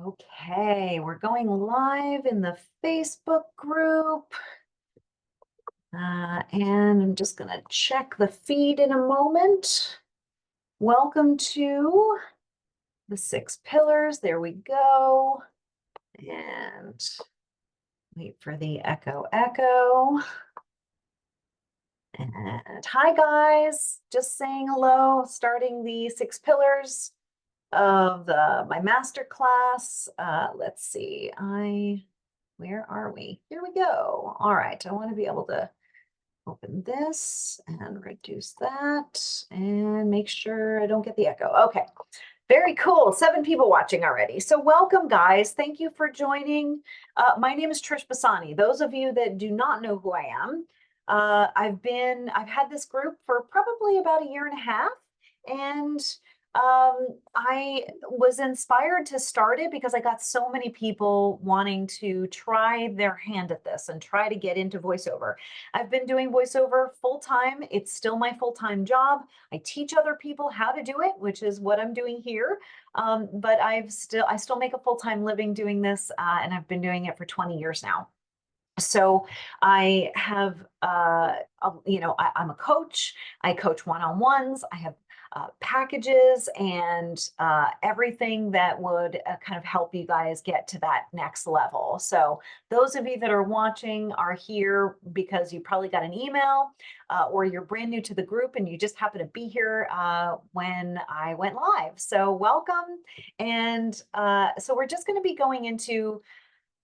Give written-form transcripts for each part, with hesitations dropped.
Okay, we're going live in the Facebook group. And I'm just going to check the feed in a moment. Welcome to the 6 pillars. There we go. And wait for the echo. And hi, guys. Just saying hello, starting the 6 pillars of my masterclass. Let's see. Where are we? Here we go. All right, I want to be able to open this and reduce that and make sure I don't get the echo. Okay, very cool. 7 people watching already. So welcome, guys. Thank you for joining. My name is Trish Basani. Those of you that do not know who I am, I've had this group for probably about a year and a half, and I was inspired to start it because I got so many people wanting to try their hand at this and try to get into voiceover. I've been doing voiceover full time. It's still my full-time job. I teach other people how to do it, which is what I'm doing here. But I still make a full-time living doing this, and I've been doing it for 20 years now. So I have, I'm a coach. I coach one-on-ones. I have packages and everything that would kind of help you guys get to that next level. So those of you that are watching are here because you probably got an email or you're brand new to the group and you just happen to be here when I went live. So welcome. And so we're just going to be going into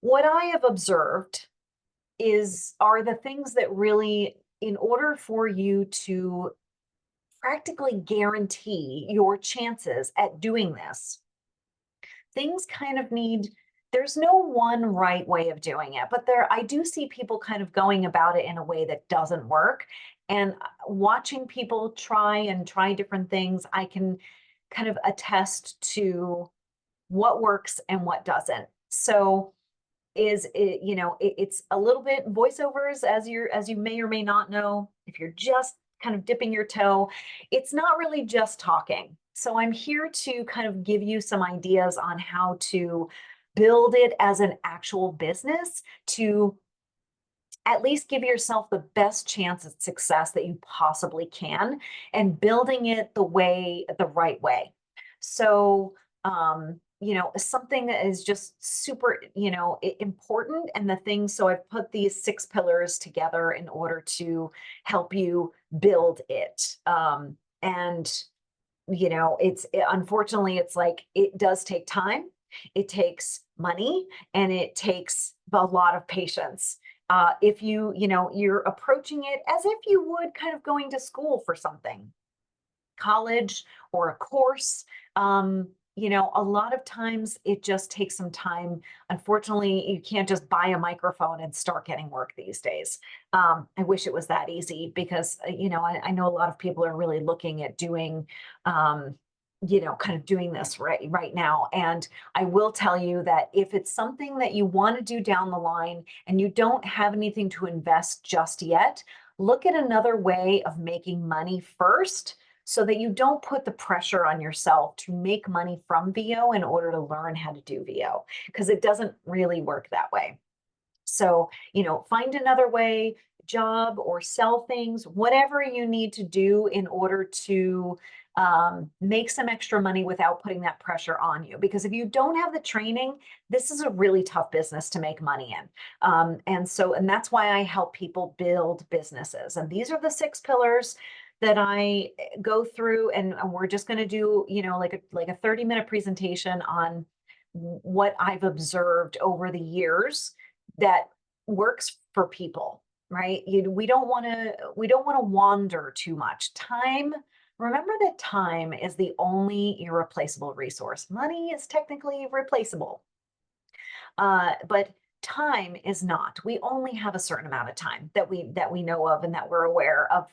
what I have observed are the things that really, in order for you to practically guarantee your chances at doing this, things kind of there's no one right way of doing it, but I do see people kind of going about it in a way that doesn't work. And watching people try different things, I can kind of attest to what works and what doesn't. So it's a little bit voiceovers, as you may or may not know, if you're just kind of dipping your toe, it's not really just talking. So I'm here to kind of give you some ideas on how to build it as an actual business to at least give yourself the best chance at success that you possibly can, and building it the right way. So, something that is just super, important, and the things. So I've put these 6 pillars together in order to help you build it. And unfortunately, it's like it does take time, it takes money, and it takes a lot of patience. If you're approaching it as if you would kind of going to school for something, college or a course. A lot of times it just takes some time. Unfortunately, you can't just buy a microphone and start getting work these days. I wish it was that easy because, I know a lot of people are really looking at doing, kind of doing this right now. And I will tell you that if it's something that you want to do down the line and you don't have anything to invest just yet, look at another way of making money first, so that you don't put the pressure on yourself to make money from VO in order to learn how to do VO, because it doesn't really work that way. So, find another way, job or sell things, whatever you need to do in order to make some extra money without putting that pressure on you. Because if you don't have the training, this is a really tough business to make money in. And that's why I help people build businesses. And these are the 6 pillars that I go through, and we're just going to do, like a 30-minute presentation on what I've observed over the years that works for people, right? We don't want to wander too much. Remember that time is the only irreplaceable resource. Money is technically replaceable, but time is not. We only have a certain amount of time that we know of and that we're aware of.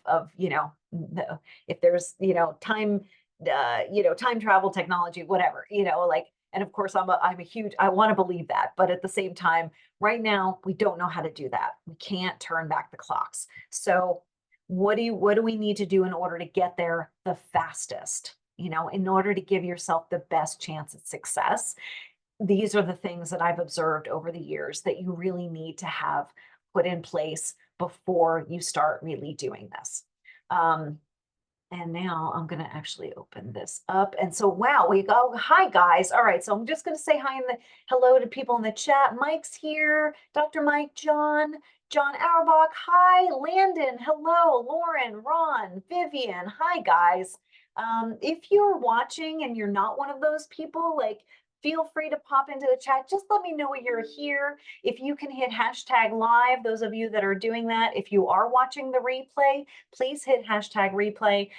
If there's time, time travel, technology, whatever, like. And of course, I want to believe that, but at the same time, right now we don't know how to do that. We can't turn back the clocks. So what do we need to do in order to get there the fastest? In order to give yourself the best chance at success, these are the things that I've observed over the years that you really need to have put in place before you start really doing this. Um, and now I'm going to actually open this up. And so, wow, we go. Hi, guys. All right. So I'm just going to say hi in the hello to people in the chat. Mike's here. Dr. Mike, John Auerbach. Hi, Landon. Hello, Lauren, Ron, Vivian. Hi, guys. If you're watching and you're not one of those people, like, feel free to pop into the chat. Just let me know you're here. If you can hit hashtag live, those of you that are doing that, if you are watching the replay, please hit hashtag replay.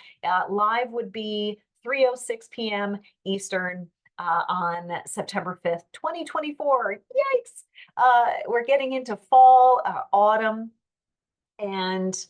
Live would be 3:06 p.m. Eastern on September 5th, 2024. Yikes! We're getting into fall, autumn, and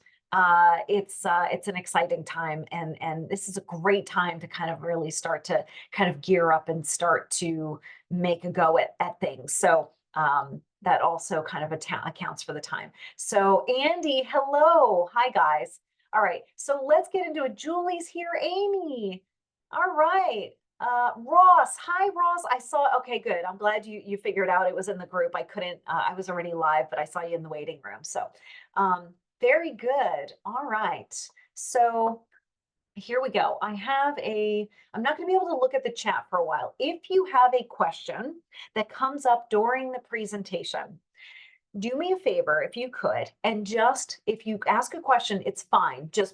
it's an exciting time, and this is a great time to kind of really start to kind of gear up and start to make a go at things. So that also kind of accounts for the time. So Andy, hello, hi guys. All right, so let's get into it. Julie's here, Amy. All right. Ross, hi Ross. I saw, okay, good. I'm glad you figured out it was in the group. I couldn't, I was already live, but I saw you in the waiting room. So very good. All right. So here we go. I'm not going to be able to look at the chat for a while. If you have a question that comes up during the presentation, do me a favor if you could, and just if you ask a question, it's fine. Just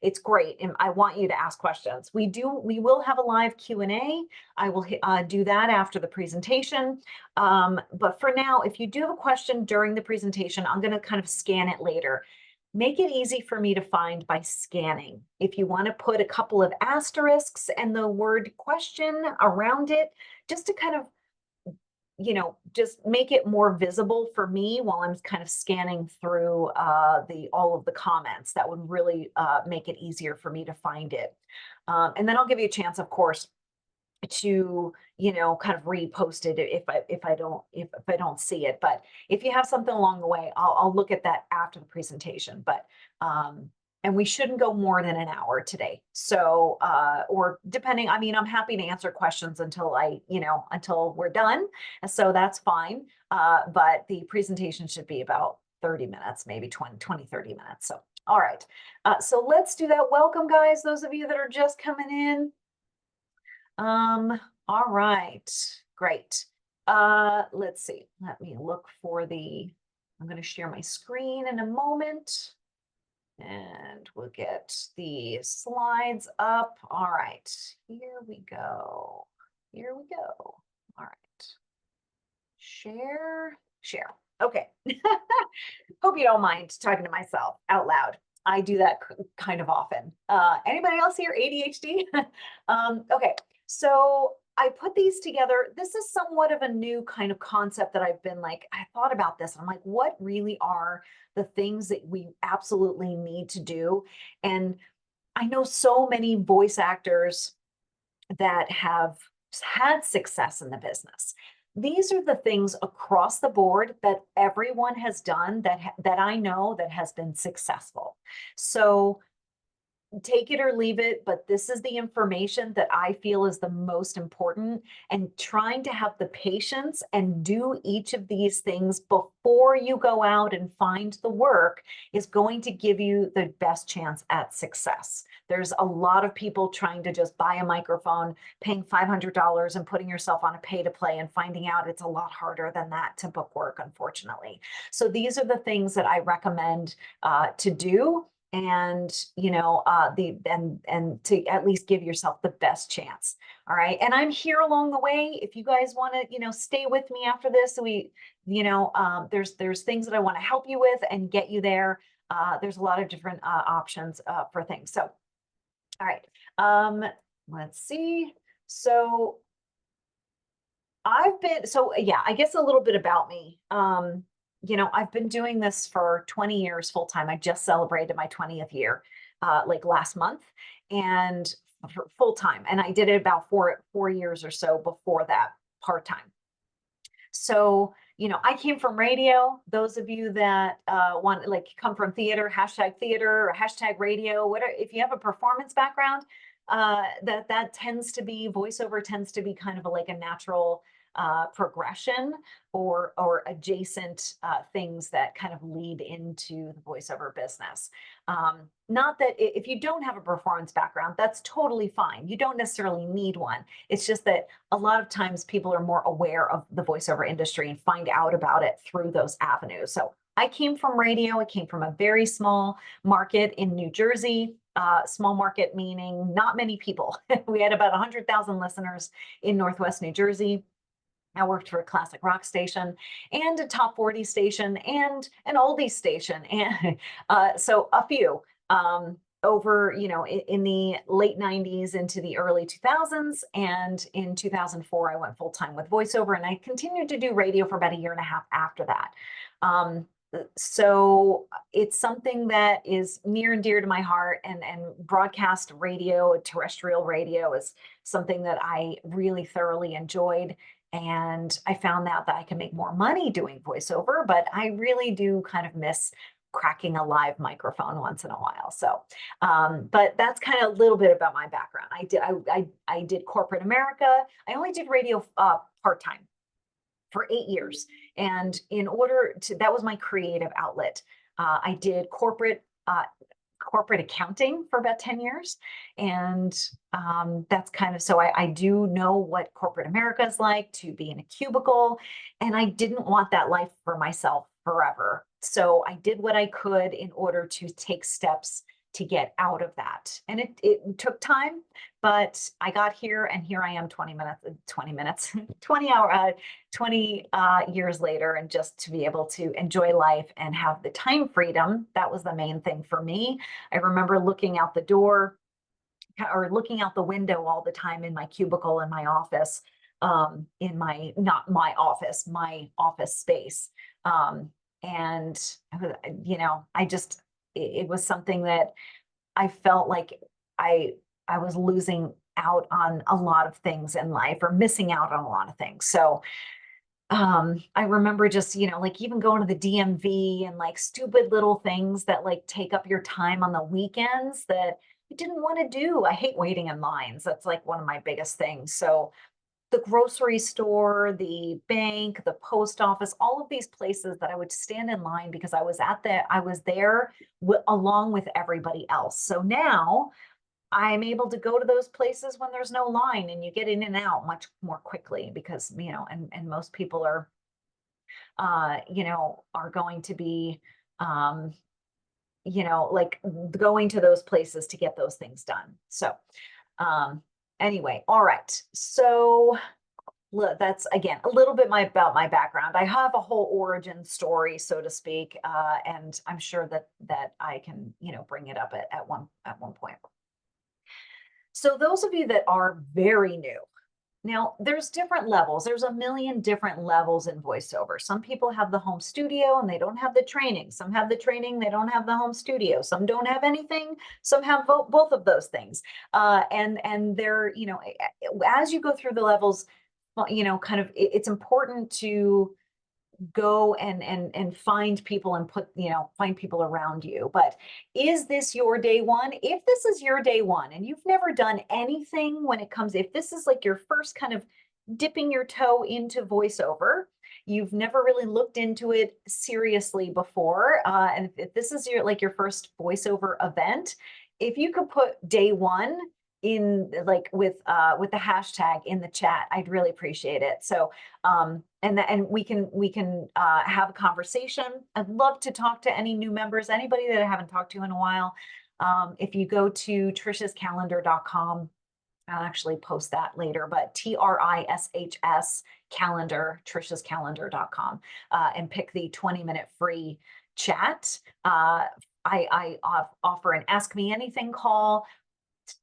it's great, and I want you to ask questions. We will have a live Q&A. I will do that after the presentation. But for now, if you do have a question during the presentation, I'm going to kind of scan it later. Make it easy for me to find by scanning. If you want to put a couple of asterisks and the word question around it, just to kind of just make it more visible for me while I'm kind of scanning through all of the comments. That would really make it easier for me to find it. And then I'll give you a chance, of course, to kind of repost it if I don't see it. But if you have something along the way, I'll look at that after the presentation. But and we shouldn't go more than an hour today. So or depending, I mean, I'm happy to answer questions until until we're done. So that's fine. But the presentation should be about 30 minutes, maybe 20, 30 minutes. So all right. So let's do that. Welcome, guys, those of you that are just coming in. All right, great. Let's see. Let me look for I'm going to share my screen in a moment, and we'll get the slides up. All right, here we go. Here we go. All right. Share. Okay. Hope you don't mind talking to myself out loud. I do that kind of often. Anybody else here ADHD? Okay. So I put these together. This is somewhat of a new kind of concept that I've been like, I thought about this. I'm like, what really are the things that we absolutely need to do? And I know so many voice actors that have had success in the business. These are the things across the board that everyone has done that I know that has been successful. So take it or leave it, but this is the information that I feel is the most important, and trying to have the patience and do each of these things before you go out and find the work is going to give you the best chance at success. There's a lot of people trying to just buy a microphone, paying $500 and putting yourself on a pay to play and finding out it's a lot harder than that to book work, unfortunately. So these are the things that I recommend to do, and and to at least give yourself the best chance. All right, and I'm here along the way if you guys want to stay with me after this. There's things that I want to help you with and get you there. There's a lot of different options for things. So all right, let's see. So yeah, I guess a little bit about me. I've been doing this for 20 years full time. I just celebrated my 20th year, like last month, and full time. And I did it about four years or so before that, part time. So, I came from radio. Those of you that come from theater, #theater or #radio, whatever. If you have a performance background, that tends to be voiceover tends to be kind of like a natural progression or adjacent things that kind of lead into the voiceover business. Not that if you don't have a performance background, that's totally fine. You don't necessarily need one. It's just that a lot of times people are more aware of the voiceover industry and find out about it through those avenues. So I came from radio. I came from a very small market in New Jersey. Small market meaning not many people. We had about 100,000 listeners in Northwest New Jersey. I worked for a classic rock station and a top 40 station and an oldies station. And so a few over, in the late 90s into the early 2000s. And in 2004, I went full time with voiceover, and I continued to do radio for about a year and a half after that. So it's something that is near and dear to my heart, and broadcast radio, terrestrial radio, is something that I really thoroughly enjoyed. And I found out that I can make more money doing voiceover, but I really do kind of miss cracking a live microphone once in a while. So, but that's kind of a little bit about my background. I did corporate America. I only did radio part-time for 8 years. And in order to, that was my creative outlet. I did corporate accounting for about 10 years. And that's kind of, so I do know what corporate America is like, to be in a cubicle. And I didn't want that life for myself forever. So I did what I could in order to take steps to get out of that. And it took time, but I got here, and here I am 20 years later, and just to be able to enjoy life and have the time freedom, that was the main thing for me. I remember looking out the door or looking out the window all the time in my cubicle in my office, in my, not my office, my office space. And, it was something that I felt like I was losing out on a lot of things in life, or missing out on a lot of things. So I remember just, like even going to the DMV and like stupid little things that like take up your time on the weekends that I didn't want to do. I hate waiting in lines. That's like one of my biggest things. So the grocery store, the bank, the post office, all of these places that I would stand in line because I was there along with everybody else. So now I'm able to go to those places when there's no line, and you get in and out much more quickly because, and most people are going to be, like going to those places to get those things done. So, anyway, all right. So that's, again, a little bit about my background. I have a whole origin story, so to speak, and I'm sure that I can, bring it up at one point. So those of you that are very new, now there's different levels. There's a million different levels in voiceover. Some people have the home studio and they don't have the training. Some have the training, they don't have the home studio. Some don't have anything. Some have both of those things. And they're, as you go through the levels, kind of, it's important to go and find people and find people around you. But is this your day one? If this is your day one and you've never done anything when it comes, if this is like your first kind of dipping your toe into voiceover, you've never really looked into it seriously before, and if this is your first voiceover event, if you could put day one in like with the hashtag in the chat, I'd really appreciate it. So and we can have a conversation. I'd love to talk to any new members, anybody that I haven't talked to in a while. If you go to trishascalendar.com, I'll actually post that later, but TRISHS calendar, trishascalendar.com, and pick the 20-minute free chat. I offer an Ask Me Anything call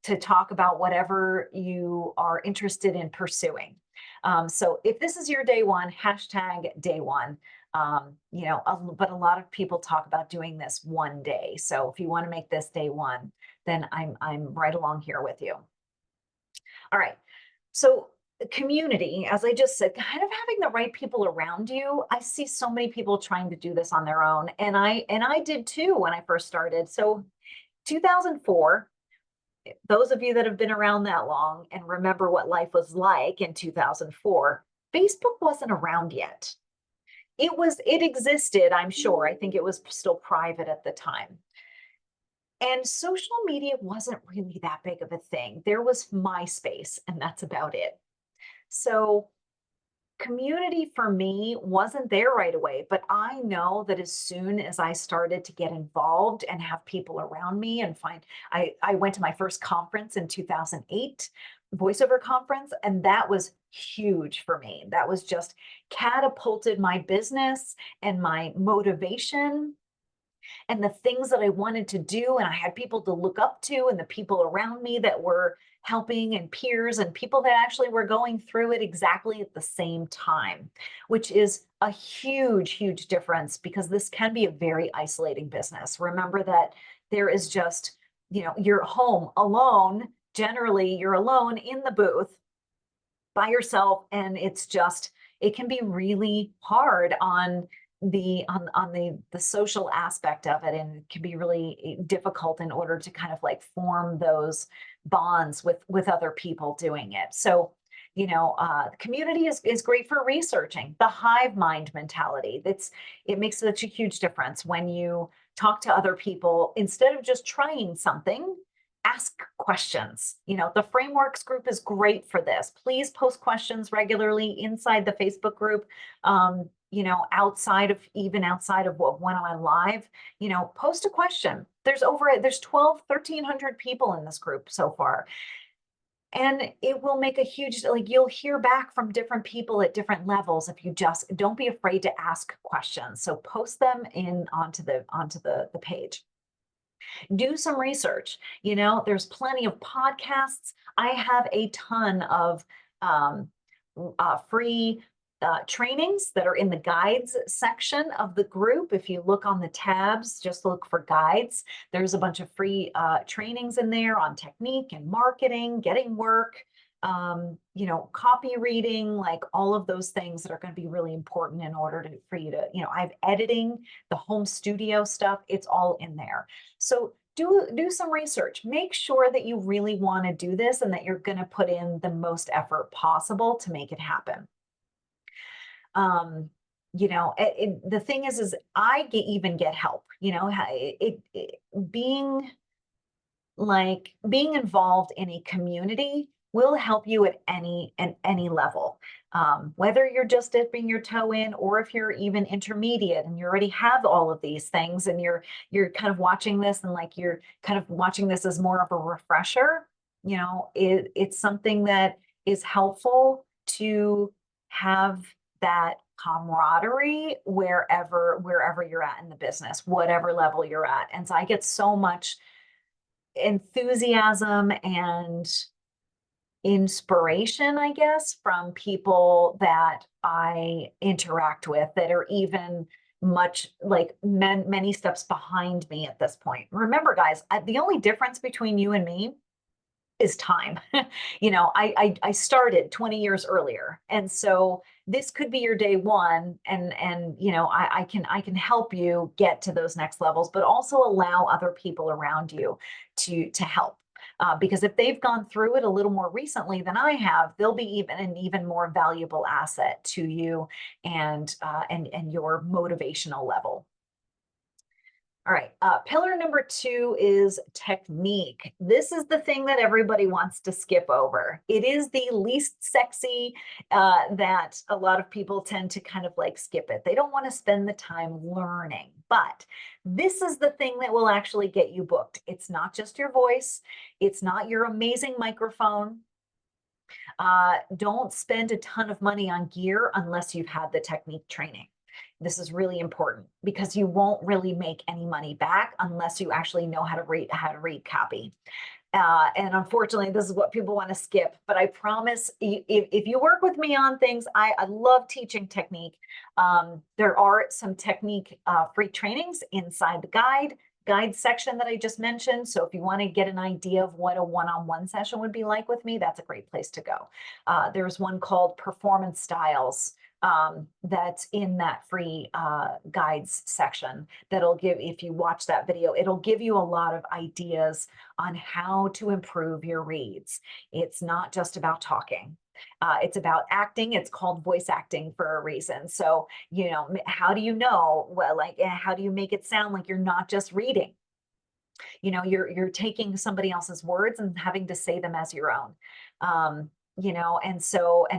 to talk about whatever you are interested in pursuing. So if this is your day one, hashtag day one. But a lot of people talk about doing this one day. So if you want to make this day one, then I'm right along here with you. All right. So community, as I just said, kind of having the right people around you. I see so many people trying to do this on their own, and I did too when I first started. So 2004. Those of you that have been around that long and remember what life was like in 2004, Facebook wasn't around yet. It existed, I'm sure. I think it was still private at the time. And social media wasn't really that big of a thing. There was MySpace, and that's about it. So community for me wasn't there right away, but I know that as soon as I started to get involved and have people around me and I went to my first conference in 2008, voiceover conference, and that was huge for me. That was just catapulted my business and my motivation and the things that I wanted to do. And I had people to look up to and the people around me that were helping and peers and people that actually were going through it exactly at the same time, which is a huge, huge difference because this can be a very isolating business. Remember that there is just, you're home alone. Generally, you're alone in the booth by yourself, and it can be really hard on the social aspect of it, and it can be really difficult in order to kind of like form those bonds with other people doing it. So community is great for researching. The hive mind mentality, it makes such a huge difference when you talk to other people instead of just trying something. Ask questions. The frameworks group is great for this. Please post questions regularly inside the Facebook group. Outside of what went on live, post a question. There's 1,300 people in this group so far. And it will make a huge, like, you'll hear back from different people at different levels if you just don't be afraid to ask questions. So post them onto the page. Do some research. There's plenty of podcasts. I have a ton of free trainings that are in the guides section of the group. If you look on the tabs, just look for guides. There's a bunch of free trainings in there on technique and marketing, getting work, copy reading, like all of those things that are going to be really important in order for you to, I've editing, the home studio stuff, it's all in there. So do some research. Make sure that you really want to do this and that you're going to put in the most effort possible to make it happen. The thing is I even get help, being involved in a community will help you at any level. Whether you're just dipping your toe in, or if you're even intermediate and you already have all of these things and you're kind of watching this and like you're kind of watching this as more of a refresher, it's something that is helpful to have that camaraderie wherever you're at in the business, whatever level you're at. And so I get so much enthusiasm and inspiration, I guess, from people that I interact with that are even many steps behind me at this point. Remember, guys, the only difference between you and me is time. I started 20 years earlier. And so this could be your day one. And I can help you get to those next levels, but also allow other people around you to help. Because if they've gone through it a little more recently than I have, they'll be an even more valuable asset to you and your motivational level. All right, pillar number 2 is technique. This is the thing that everybody wants to skip over. It is the least sexy that a lot of people tend to kind of like skip it. They don't want to spend the time learning, but this is the thing that will actually get you booked. It's not just your voice. It's not your amazing microphone. Don't spend a ton of money on gear unless you've had the technique training. This is really important because you won't really make any money back unless you actually know how to read copy. And unfortunately, this is what people want to skip. But I promise, if you work with me on things, I love teaching technique. There are some technique free trainings inside the guide section that I just mentioned. So if you want to get an idea of what a one-on-one session would be like with me, that's a great place to go. There's one called Performance Styles. That's in that free guides section that'll give, if you watch that video, it'll give you a lot of ideas on how to improve your reads. It's not just about talking. It's about acting. It's called voice acting for a reason. So, how do you know? Well, like, how do you make it sound like you're not just reading? You're taking somebody else's words and having to say them as your own. And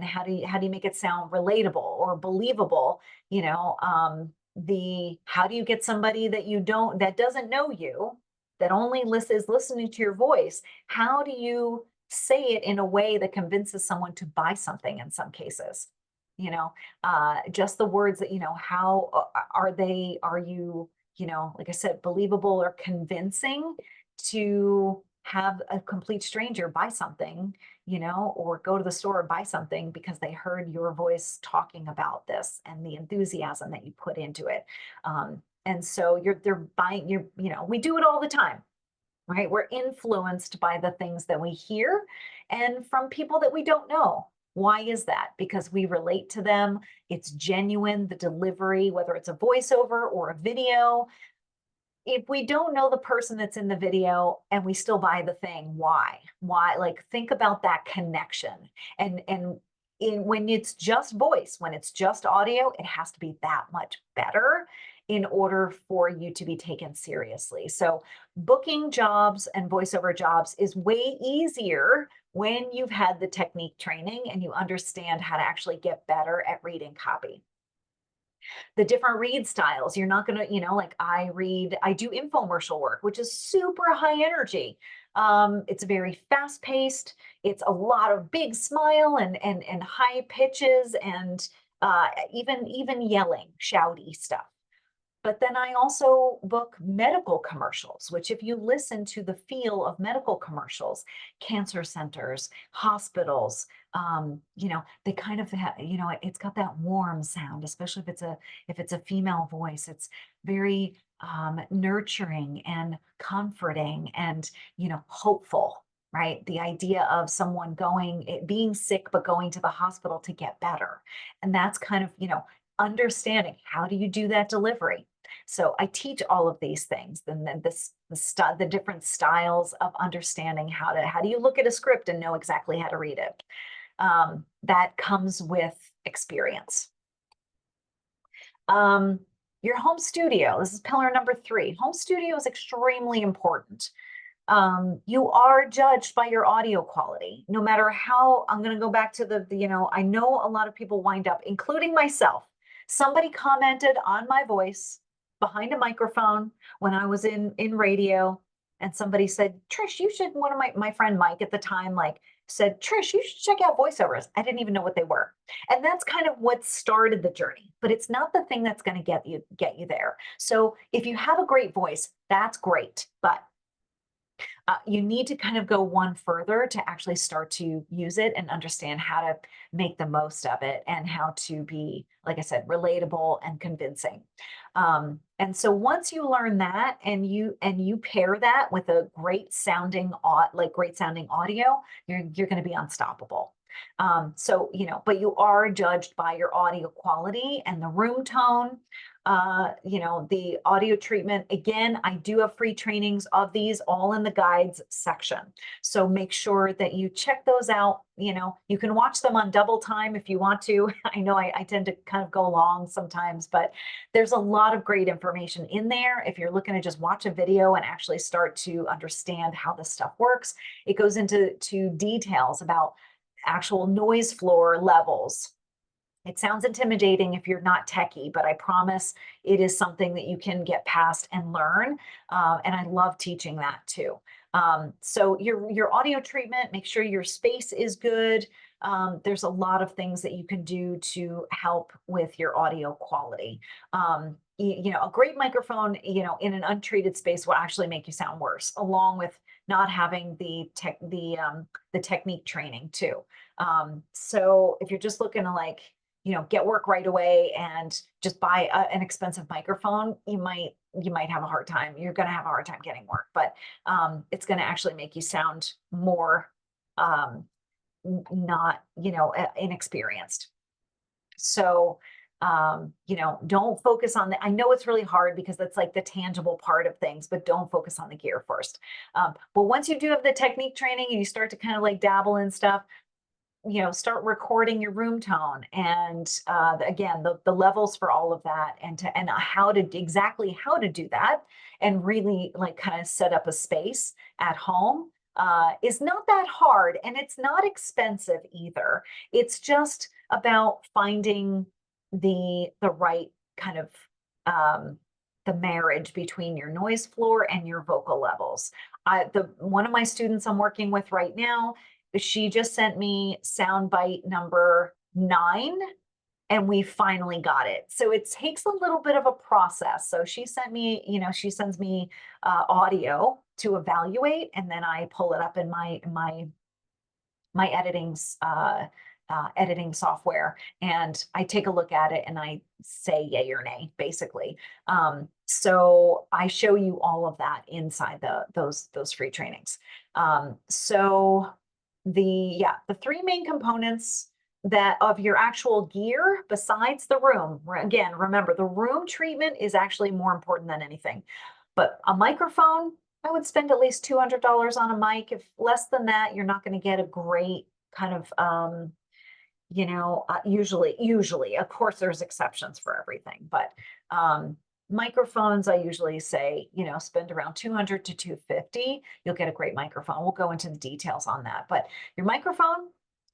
how do you make it sound relatable or believable? The how do you get somebody that doesn't know you, that only is listening to your voice? How do you say it in a way that convinces someone to buy something in some cases? Just the words that, how are you, like I said, believable or convincing to have a complete stranger buy something, or go to the store and buy something because they heard your voice talking about this and the enthusiasm that you put into it. And so they're buying we do it all the time, right? We're influenced by the things that we hear and from people that we don't know. Why is that? Because we relate to them. It's genuine, the delivery, whether it's a voiceover or a video. If we don't know the person that's in the video and we still buy the thing, why? Why? Like, think about that connection. When it's just voice, when it's just audio, it has to be that much better in order for you to be taken seriously. So booking jobs and voiceover jobs is way easier when you've had the technique training and you understand how to actually get better at reading copy. The different read styles. You're not going to, like I do infomercial work, which is super high energy. It's very fast paced. It's a lot of big smile and high pitches and even yelling, shouty stuff. But then I also book medical commercials, which if you listen to the feel of medical commercials, cancer centers, hospitals, they kind of have, it's got that warm sound, especially if it's a female voice. It's very nurturing and comforting and, hopeful, right? The idea of someone being sick, but going to the hospital to get better. And that's kind of, understanding how do you do that delivery. So I teach all of these things, and then the different styles of understanding how do you look at a script and know exactly how to read it. That comes with experience. Your home studio. This is pillar number 3. Home studio is extremely important. You are judged by your audio quality, no matter how. I'm going to go back to I know a lot of people wind up, including myself. Somebody commented on my voice behind a microphone when I was in radio, and somebody said, Trish, you should, one of my friend Mike at the time, said, Trish, you should check out voiceovers. I didn't even know what they were. And that's kind of what started the journey, but it's not the thing that's going to get you there. So if you have a great voice, that's great. But you need to kind of go one further to actually start to use it and understand how to make the most of it and how to be, like I said, relatable and convincing. And so once you learn that and you pair that with a great sounding audio, you're going to be unstoppable. But you are judged by your audio quality and the room tone, the audio treatment. Again, I do have free trainings of these all in the guides section. So make sure that you check those out. You can watch them on double time if you want to. I know I tend to kind of go long sometimes, but there's a lot of great information in there. If you're looking to just watch a video and actually start to understand how this stuff works, it goes into details about actual noise floor levels. It sounds intimidating if you're not techie, but I promise it is something that you can get past and learn. And I love teaching that too. So your audio treatment, make sure your space is good. There's a lot of things that you can do to help with your audio quality. A great microphone, in an untreated space will actually make you sound worse, along with not having the technique training too. So if you're just looking to get work right away and just buy an expensive microphone, you might have a hard time. You're going to have a hard time getting work, but it's going to actually make you sound more not, inexperienced. So, don't focus on I know it's really hard because that's like the tangible part of things, but don't focus on the gear first. But once you do have the technique training and you start to kind of dabble in stuff, start recording your room tone and again, the levels for all of that and exactly how to do that and really like kind of set up a space at home is not that hard, and it's not expensive either. It's just about finding the right kind of the marriage between your noise floor and your vocal levels. One of my students I'm working with right now, she just sent me soundbite number 9, and we finally got it. So it takes a little bit of a process. So she sent me, she sends me audio to evaluate, and then I pull it up in my editing software, and I take a look at it and I say yay or nay, basically. So I show you all of that inside those free trainings. So the 3 main components that of your actual gear besides the room, again, remember the room treatment is actually more important than anything, but a microphone, I would spend at least $200 on a mic. If less than that, you're not going to get a great kind of usually, of course, there's exceptions for everything, but microphones, I usually say, spend around 200 to 250. You'll get a great microphone. We'll go into the details on that, but your microphone,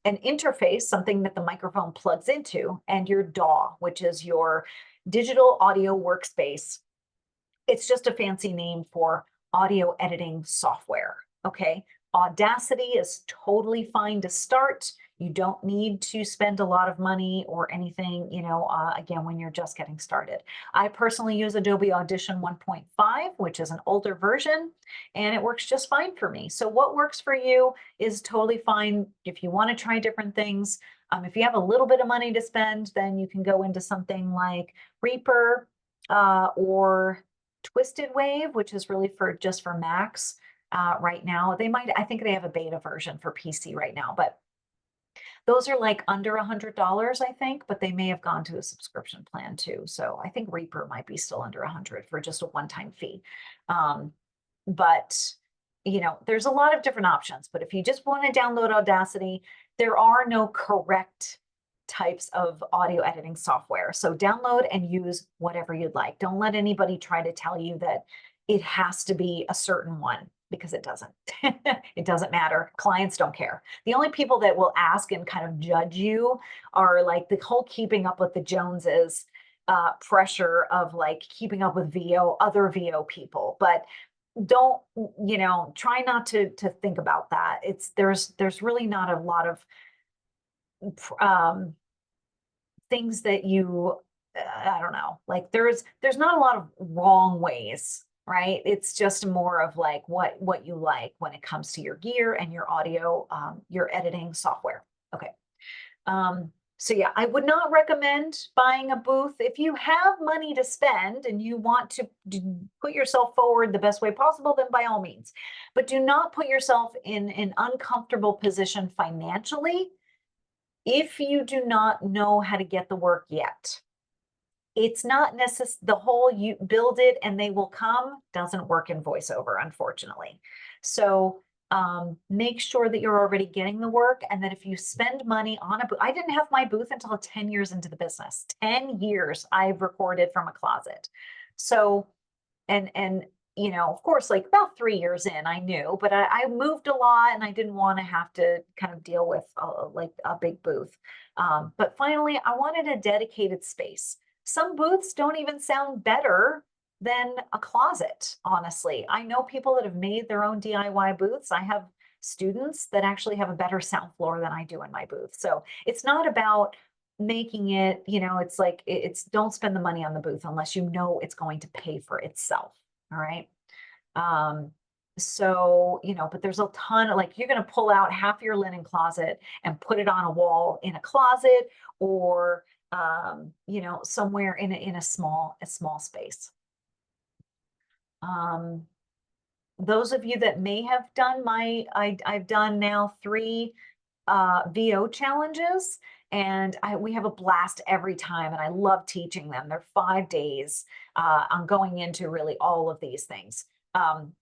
an interface, something that the microphone plugs into, and your DAW, which is your digital audio workspace. It's just a fancy name for audio editing software. Okay. Audacity is totally fine to start. You don't need to spend a lot of money or anything, again, when you're just getting started. I personally use Adobe Audition 1.5, which is an older version, and it works just fine for me. So what works for you is totally fine. If you want to try different things, if you have a little bit of money to spend, then you can go into something like Reaper or Twisted Wave, which is really just for Macs right now. I think they have a beta version for PC right now, but those are like under $100, I think, but they may have gone to a subscription plan too. So I think Reaper might be still under 100 for just a one-time fee. But there's a lot of different options, but if you just want to download Audacity, there are no correct types of audio editing software. So download and use whatever you'd like. Don't let anybody try to tell you that it has to be a certain one, because it doesn't. It doesn't matter. Clients don't care. The only people that will ask and kind of judge you are like the whole keeping up with the Joneses pressure of like keeping up with other VO people. But don't, try not to think about that. There's really not a lot of things that I don't know, like there's not a lot of wrong ways, right? It's just more of like what you like when it comes to your gear and your audio, your editing software. Okay. So yeah, I would not recommend buying a booth. If you have money to spend and you want to put yourself forward the best way possible, then by all means, but do not put yourself in an uncomfortable position financially if you do not know how to get the work yet. It's not necessary. The whole you build it and they will come doesn't work in voiceover, unfortunately. So make sure that you're already getting the work, and that if you spend money on a booth, I didn't have my booth until 10 years into the business. 10 years I've recorded from a closet. So, and of course, like about 3 years in, I knew, but I moved a lot and I didn't want to have to kind of deal with like a big booth. But finally, I wanted a dedicated space. Some booths don't even sound better than a closet, honestly. I know people that have made their own DIY booths. I have students that actually have a better sound floor than I do in my booth. So it's not about making it, it's like, don't spend the money on the booth unless you know it's going to pay for itself. All right. So, but there's a ton of like, you're going to pull out half your linen closet and put it on a wall in a closet, or, somewhere in a small space. Those of you that may have done I've done now 3 VO challenges, and we have a blast every time, and I love teaching them. They're 5 days on going into really all of these things.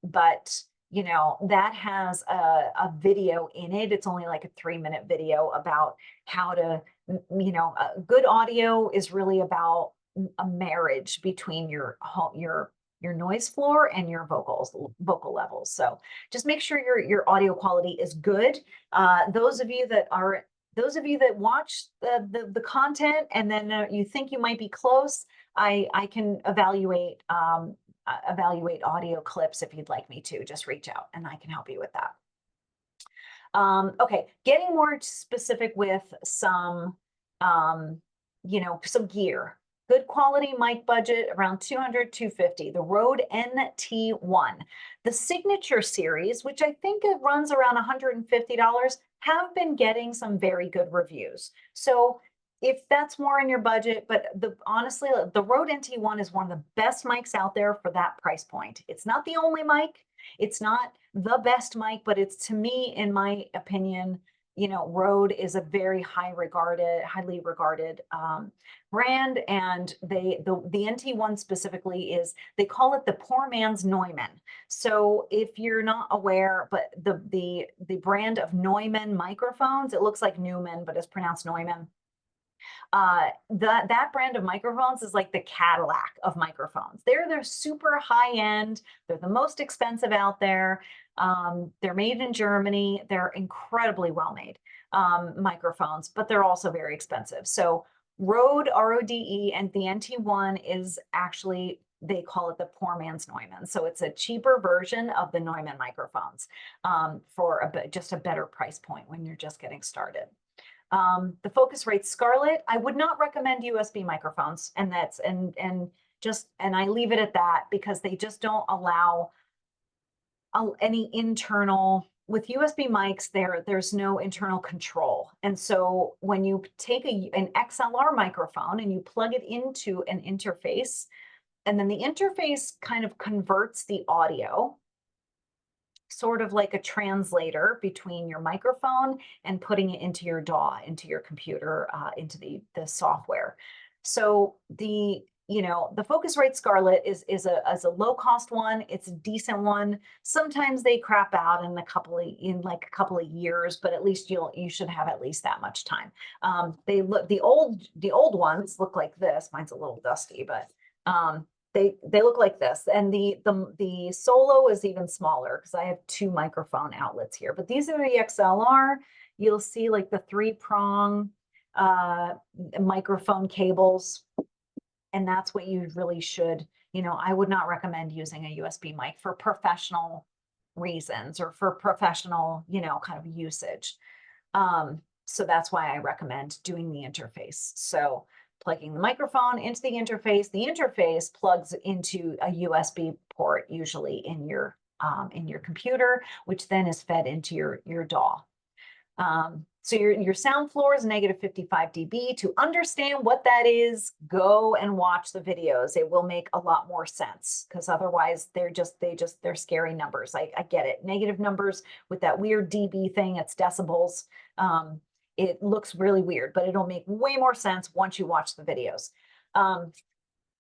But that has a video in it. It's only like a 3-minute video about how to, good audio is really about a marriage between your noise floor and your vocal levels. So just make sure your audio quality is good. Those of you that watch the content and then you think you might be close, I can evaluate audio clips if you'd like me to. Just reach out and I can help you with that. Okay, getting more specific with some some gear. Good quality mic budget around 200, 250. The Rode NT1. The Signature series, which I think it runs around $150, have been getting some very good reviews. So if that's more in your budget, but honestly, the Rode NT1 is one of the best mics out there for that price point. It's not the only mic. It's not the best mic, but it's, to me, in my opinion, Rode is a very highly regarded brand, and the NT1 specifically they call it the poor man's Neumann. So if you're not aware, but the brand of Neumann microphones, it looks like Newman, but it's pronounced Neumann. That brand of microphones is like the Cadillac of microphones. They're super high end. They're the most expensive out there. They're made in Germany. They're incredibly well made microphones, but they're also very expensive. So Rode, RODE, and the NT1 is actually, they call it the poor man's Neumann. So it's a cheaper version of the Neumann microphones for just a better price point when you're just getting started. The Focusrite Scarlett, I would not recommend USB microphones, and I leave it at that because they just don't allow any internal. With USB mics, there's no internal control, and so when you take an XLR microphone and you plug it into an interface, and then the interface kind of converts the audio, sort of like a translator between your microphone and putting it into your DAW, into your computer, into the software. So the Focusrite Scarlett is a low cost one. It's a decent one. Sometimes they crap out in a couple of years, but at least you should have at least that much time. The old ones look like this. Mine's a little dusty, but they look like this, and the Solo is even smaller because I have 2 microphone outlets here. But these are the XLR. You'll see like the 3-prong microphone cables, and that's what you really should. I would not recommend using a USB mic for professional reasons or for professional kind of usage. So that's why I recommend doing the interface. So plugging the microphone into the interface plugs into a USB port, usually in your computer, which then is fed into your DAW. So your sound floor is negative 55 dB. To understand what that is, go and watch the videos. It will make a lot more sense, because otherwise they're scary numbers. I get it. Negative numbers with that weird dB thing, it's decibels. It looks really weird, but it'll make way more sense once you watch the videos.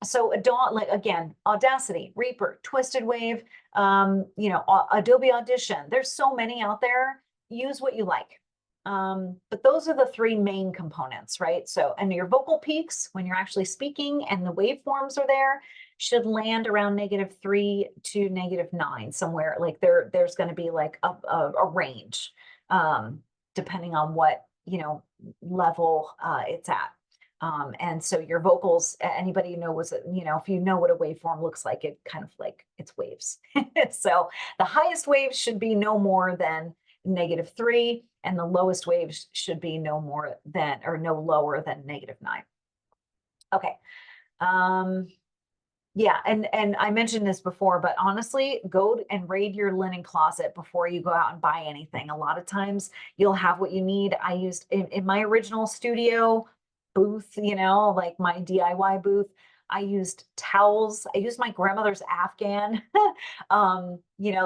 So again, Audacity, Reaper, Twisted Wave, Adobe Audition. There's so many out there. Use what you like. But those are the 3 main components, right? So, and your vocal peaks, when you're actually speaking and the waveforms are there, should land around -3 to -9, somewhere. Like there's going to be like a range, depending on what level it's at. And so your vocals, anybody knows, if you know what a waveform looks like, it kind of like it's waves. So the highest waves should be no more than -3, and the lowest waves should be no lower than -9. Okay. Yeah, and I mentioned this before, but honestly, go and raid your linen closet before you go out and buy anything. A lot of times you'll have what you need. I used in my original studio booth, like my DIY booth, I used towels. I used my grandmother's Afghan,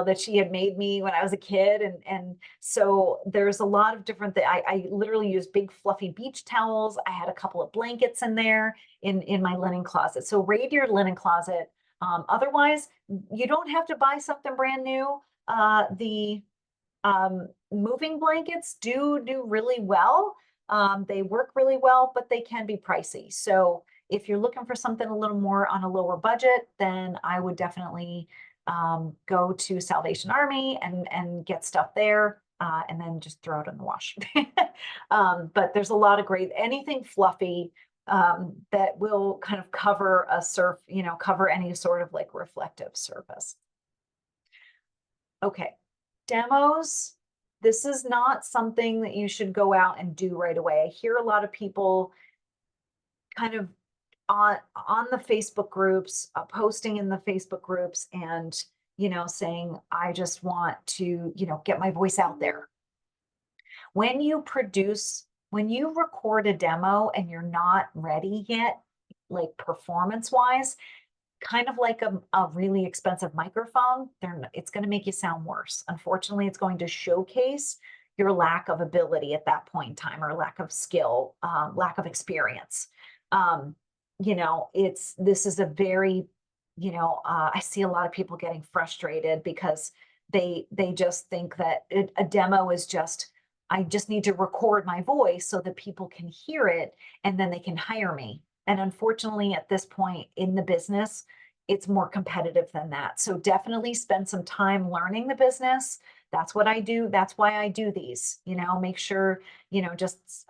that she had made me when I was a kid. And so there's a lot of different things. I literally used big fluffy beach towels. I had a couple of blankets in there in my linen closet. So raid your linen closet. Otherwise, you don't have to buy something brand new. The moving blankets do really well. They work really well, but they can be pricey. So if you're looking for something a little more on a lower budget, then I would definitely go to Salvation Army and get stuff there, and then just throw it in the wash. But there's a lot of great, anything fluffy that will kind of cover a cover any sort of like reflective surface. Okay, demos. This is not something that you should go out and do right away. I hear a lot of people kind of on the Facebook groups, posting in the Facebook groups and, saying, I just want to, get my voice out there. When you record a demo and you're not ready yet, like performance wise, kind of like a really expensive microphone, it's going to make you sound worse. Unfortunately, it's going to showcase your lack of ability at that point in time, or lack of skill, lack of experience. This is a very, I see a lot of people getting frustrated because they just think that a demo is just, I just need to record my voice so that people can hear it and then they can hire me. And unfortunately, at this point in the business, it's more competitive than that. So definitely spend some time learning the business. That's what I do. That's why I do these, make sure, just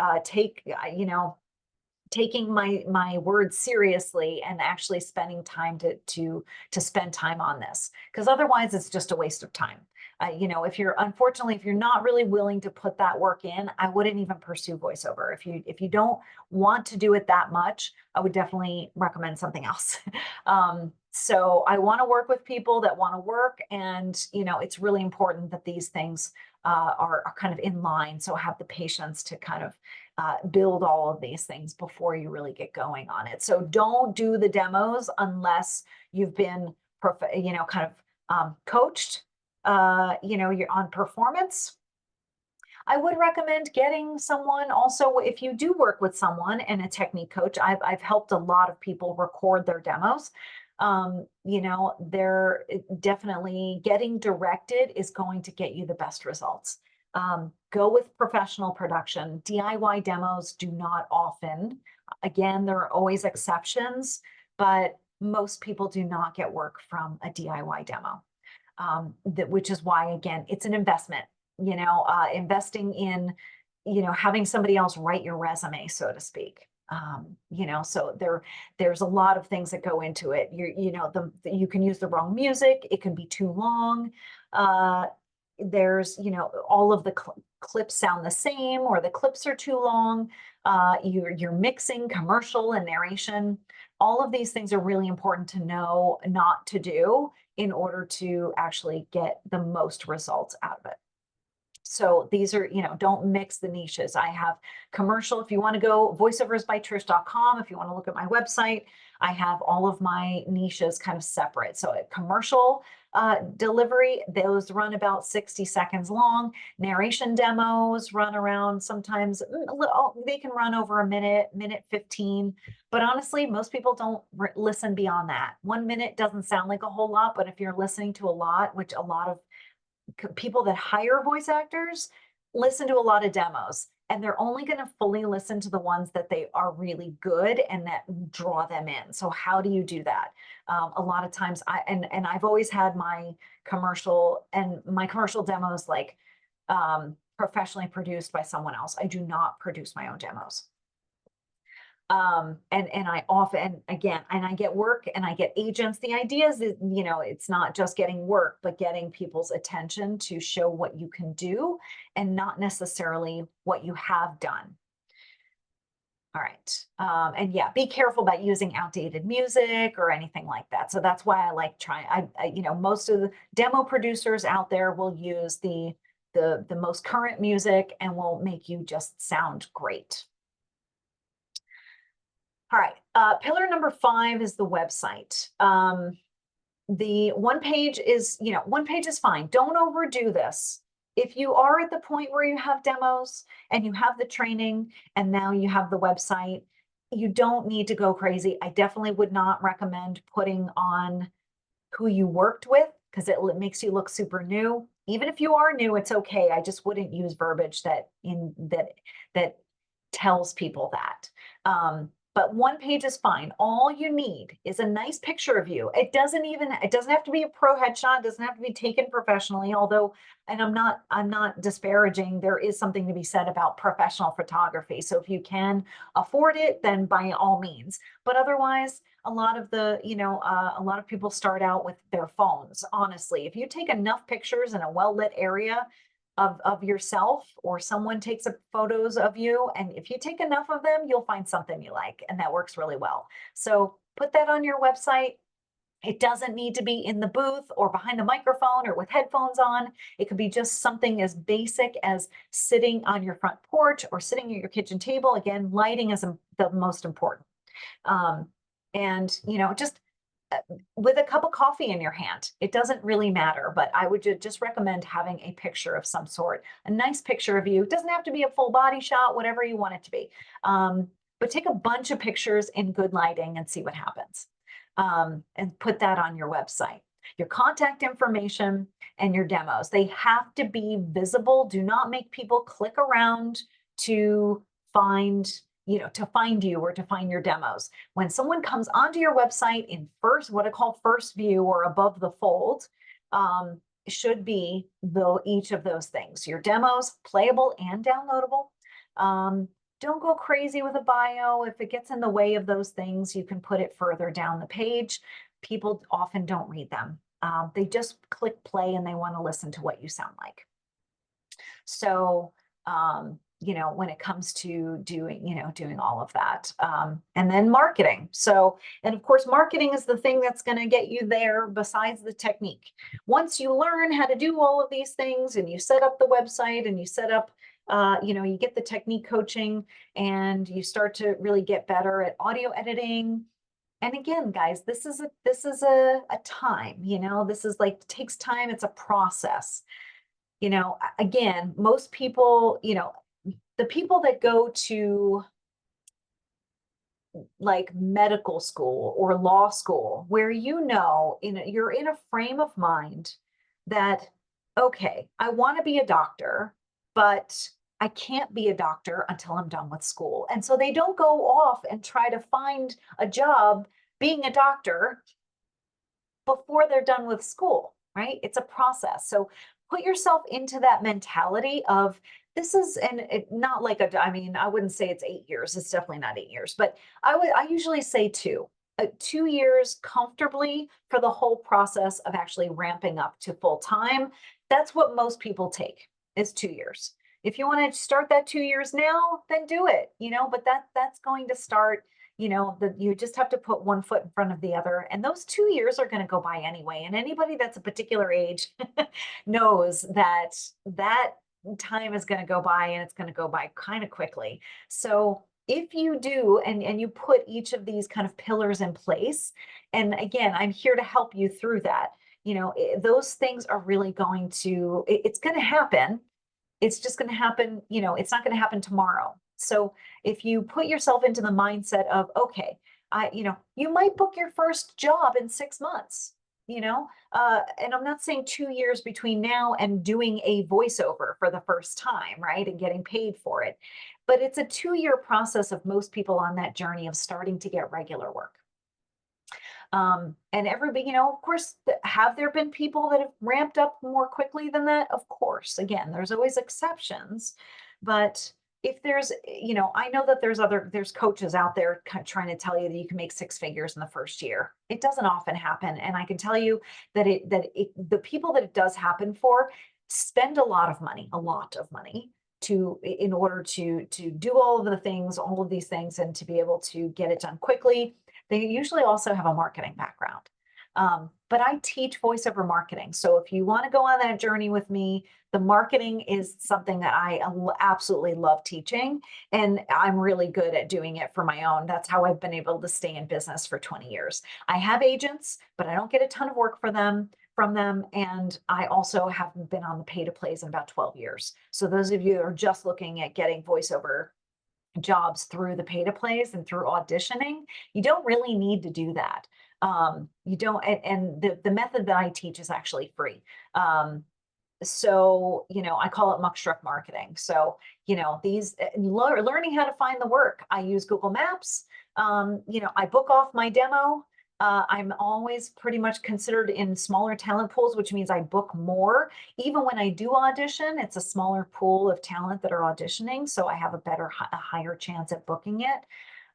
taking my words seriously and actually spending time to spend time on this, because otherwise it's just a waste of time. If you're not really willing to put that work in, I wouldn't even pursue voiceover. If you don't want to do it that much, I would definitely recommend something else. So I want to work with people that want to work, and it's really important that these things are kind of in line. So have the patience to kind of build all of these things before you really get going on it. So don't do the demos unless you've been, coached, you're on performance. I would recommend getting someone also, if you do work with someone and a technique coach. I've helped a lot of people record their demos. They're definitely getting directed is going to get you the best results. Go with professional production. DIY demos do not often. Again, there are always exceptions, but most people do not get work from a DIY demo. Which is why, again, it's an investment. Investing in, having somebody else write your resume, so to speak. So there's a lot of things that go into it. You can use the wrong music. It can be too long. There's, all of the clips sound the same, or the clips are too long. You're mixing commercial and narration. All of these things are really important to know not to do in order to actually get the most results out of it. So these are, don't mix the niches. I have commercial. If you want to go voiceoversbytrish.com, if you want to look at my website, I have all of my niches kind of separate. So a commercial delivery, those run about 60 seconds long. Narration demos run around sometimes, they can run over a minute, minute 15. But honestly, most people don't listen beyond that. 1 minute doesn't sound like a whole lot, but if you're listening to a lot, which a lot of people that hire voice actors listen to a lot of demos, and they're only going to fully listen to the ones that they are really good and that draw them in. So how do you do that? A lot of times I've always had my commercial demos like professionally produced by someone else. I do not produce my own demos. And I often, again, and I get work and I get agents. The idea is that, it's not just getting work, but getting people's attention to show what you can do and not necessarily what you have done. All right. And yeah, be careful about using outdated music or anything like that. So that's why I like trying, most of the demo producers out there will use the most current music and will make you just sound great. All right, pillar number 5 is the website. The one page is fine. Don't overdo this. If you are at the point where you have demos and you have the training and now you have the website, you don't need to go crazy. I definitely would not recommend putting on who you worked with, because it makes you look super new. Even if you are new, it's okay. I just wouldn't use verbiage that tells people that. But one page is fine. All you need is a nice picture of you. It doesn't have to be a pro headshot, it doesn't have to be taken professionally, although, and I'm not disparaging, there is something to be said about professional photography. So if you can afford it, then by all means. But otherwise, a lot of a lot of people start out with their phones. Honestly, if you take enough pictures in a well-lit area of yourself, or someone takes photos of you, and if you take enough of them, you'll find something you like, and that works really well. So put that on your website. It doesn't need to be in the booth or behind the microphone or with headphones on. It could be just something as basic as sitting on your front porch or sitting at your kitchen table. Again, lighting is the most important. And just with a cup of coffee in your hand. It doesn't really matter, but I would just recommend having a picture of some sort, a nice picture of you. It doesn't have to be a full body shot, whatever you want it to be. But take a bunch of pictures in good lighting and see what happens. And put that on your website. Your contact information and your demos, they have to be visible. Do not make people click around to find you or to find your demos. When someone comes onto your website in what I call first view or above the fold, should be each of those things. Your demos, playable and downloadable. Don't go crazy with a bio. If it gets in the way of those things, you can put it further down the page. People often don't read them. They just click play and they want to listen to what you sound like. So, when it comes to doing all of that. And then marketing. So, and of course, marketing is the thing that's going to get you there besides the technique. Once you learn how to do all of these things and you set up the website and you set up, you get the technique coaching and you start to really get better at audio editing. And again, guys, this is a time, this is like, takes time. It's a process. Again, most people, the people that go to like medical school or law school, where you're in a frame of mind that, okay, I want to be a doctor, but I can't be a doctor until I'm done with school. And so they don't go off and try to find a job being a doctor before they're done with school, right? It's a process. So put yourself into that mentality of, this is, and it not like I wouldn't say it's 8 years. It's definitely not 8 years, but I usually say 2 years comfortably for the whole process of actually ramping up to full time. That's what most people take, is 2 years. If you want to start that 2 years now, then do it, but that's going to start, you just have to put one foot in front of the other, and those 2 years are going to go by anyway. And anybody that's a particular age knows that time is going to go by, and it's going to go by kind of quickly. So if you do, and you put each of these kind of pillars in place, and again, I'm here to help you through that, those things are really going to, it's going to happen. It's just going to happen, it's not going to happen tomorrow. So if you put yourself into the mindset of, okay, you might book your first job in 6 months, and I'm not saying 2 years between now and doing a voiceover for the first time, right? And getting paid for it. But it's a 2-year process of most people on that journey of starting to get regular work. And everybody, of course, have there been people that have ramped up more quickly than that? Of course. Again, there's always exceptions, but if there's, I know that there's coaches out there trying to tell you that you can make 6 figures in the first year. It doesn't often happen. And I can tell you that the people that it does happen for spend a lot of money in order to do all of these things and to be able to get it done quickly. They usually also have a marketing background. But I teach voiceover marketing. So if you want to go on that journey with me, the marketing is something that I absolutely love teaching. And I'm really good at doing it for my own. That's how I've been able to stay in business for 20 years. I have agents, but I don't get a ton of work from them. And I also have been on the pay to plays in about 12 years. So those of you who are just looking at getting voiceover jobs through the pay to plays and through auditioning, you don't really need to do that. You don't, and the method that I teach is actually free. So, I call it muckstruck marketing. So, these learning how to find the work. I use Google Maps. I book off my demo. I'm always pretty much considered in smaller talent pools, which means I book more. Even when I do audition, it's a smaller pool of talent that are auditioning. So I have a higher chance at booking it.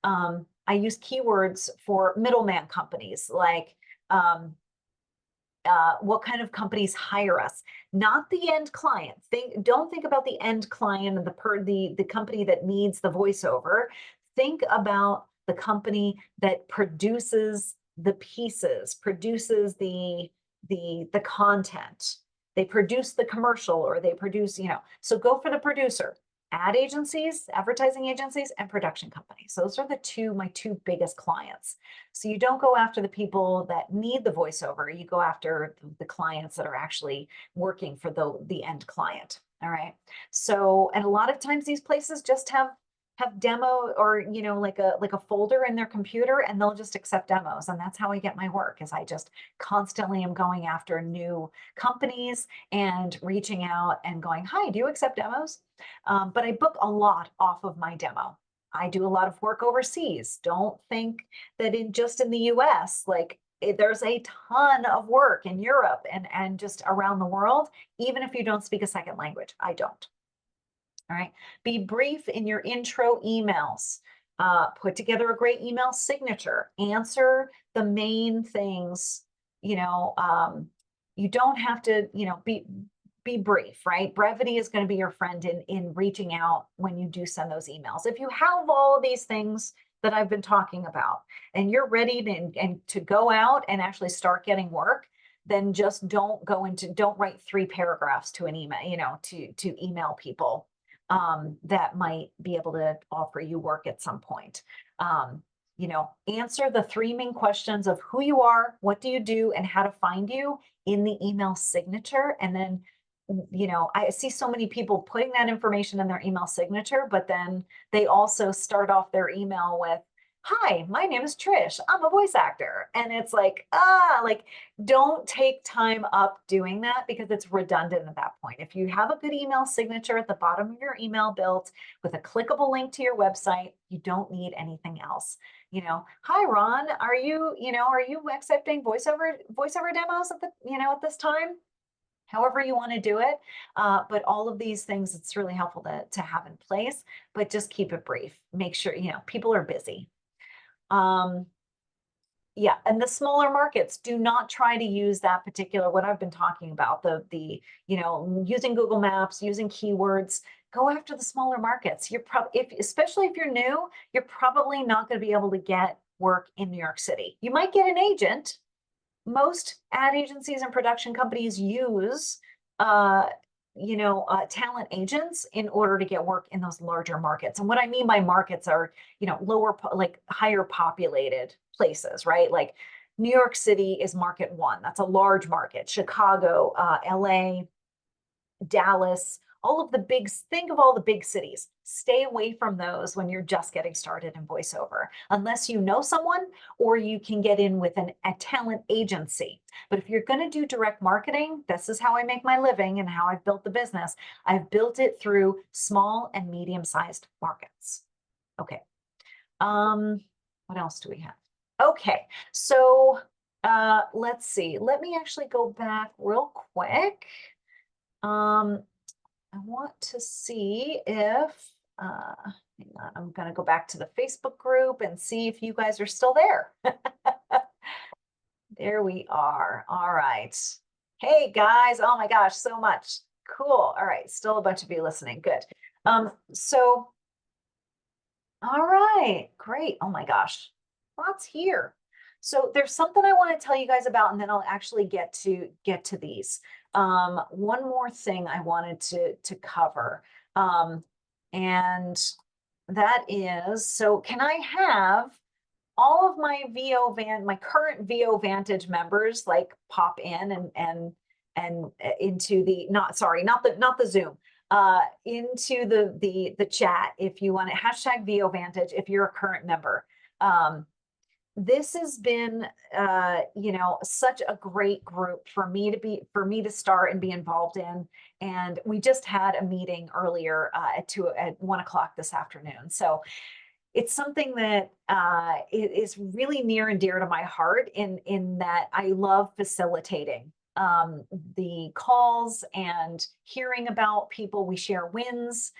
I use keywords for middleman companies, like what kind of companies hire us, not the end client. Don't think about the end client and the company that needs the voiceover. Think about the company that produces the pieces, produces the content. They produce the commercial, or they produce, so go for the producer. Ad agencies, advertising agencies, and production companies. Those are my two biggest clients. So you don't go after the people that need the voiceover. You go after the clients that are actually working for the end client. All right. So, and a lot of times these places just have demo, or like a folder in their computer, and they'll just accept demos. And that's how I get my work, is I just constantly am going after new companies and reaching out and going, hi, do you accept demos? But I book a lot off of my demo. I do a lot of work overseas. Don't think that just in the US, like there's a ton of work in Europe and just around the world, even if you don't speak a second language. I don't. All right. Be brief in your intro emails. Put together a great email signature. Answer the main things. You don't have to, be brief, right? Brevity is going to be your friend in reaching out when you do send those emails. If you have all of these things that I've been talking about, and you're ready to go out and actually start getting work, then just don't write 3 paragraphs to an email, to email people that might be able to offer you work at some point. Answer the 3 main questions of who you are, what do you do, and how to find you in the email signature. And then, I see so many people putting that information in their email signature, but then they also start off their email with, hi, my name is Trish. I'm a voice actor. And it's like, don't take time up doing that, because it's redundant at that point. If you have a good email signature at the bottom of your email built with a clickable link to your website, you don't need anything else. Hi, Ron, are you accepting voiceover demos at this time? However you want to do it. But all of these things, it's really helpful to have in place, but just keep it brief. Make sure, people are busy. Yeah, and the smaller markets, do not try to use that particular, what I've been talking about, using Google Maps, using keywords. Go after the smaller markets. You're especially if you're new, you're probably not going to be able to get work in New York City. You might get an agent. Most ad agencies and production companies use talent agents in order to get work in those larger markets. And what I mean by markets are, higher populated places, right? Like New York City is market 1. That's a large market. Chicago, LA, Dallas, think of all the big cities. Stay away from those when you're just getting started in voiceover, unless you know someone or you can get in with a talent agency. But if you're going to do direct marketing, this is how I make my living and how I've built the business. I've built it through small and medium-sized markets. Okay. What else do we have? Okay. So let's see. Let me actually go back real quick. I want to see if, hang on, I'm going to go back to the Facebook group and see if you guys are still there. There we are. All right. Hey guys, oh my gosh, so much. Cool. All right, still a bunch of you listening. Good. So, all right, great. Oh my gosh, lots here. So there's something I want to tell you guys about, and then I'll actually get to these. One more thing I wanted to cover, and that is, so can I have all of my my current VO Vantage members like pop in and into the not the Zoom, into the chat if you want to hashtag VO Vantage if you're a current member. this has been, such a great group for me to start and be involved in. And we just had a meeting earlier at 1 o'clock this afternoon. So it's something that is really near and dear to my heart in that I love facilitating the calls and hearing about people. We share wins,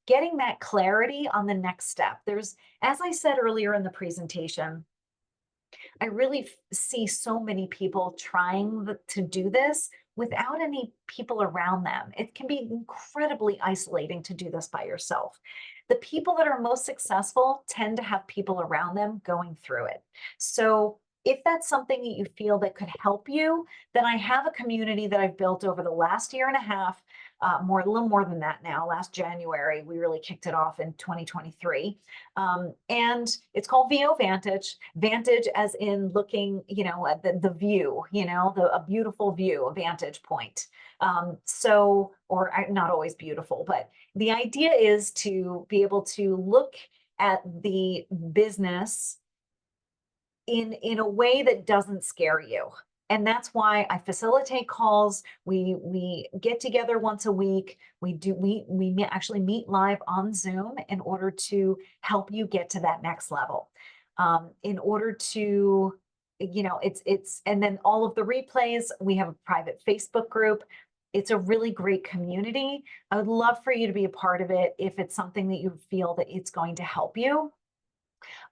getting that clarity on the next step. As I said earlier in the presentation, I really see so many people trying to do this without any people around them. It can be incredibly isolating to do this by yourself. The people that are most successful tend to have people around them going through it. So if that's something that you feel that could help you, then I have a community that I've built over the last year and a half, a little more than that now. Last January, we really kicked it off in 2023. And it's called VO Vantage. Vantage as in looking, at the view, a beautiful view, a vantage point. Not always beautiful, but the idea is to be able to look at the business in a way that doesn't scare you. And that's why I facilitate calls. We get together once a week. Actually meet live on Zoom in order to help you get to that next level. In order to, and then all of the replays, we have a private Facebook group. It's a really great community. I would love for you to be a part of it if it's something that you feel that it's going to help you.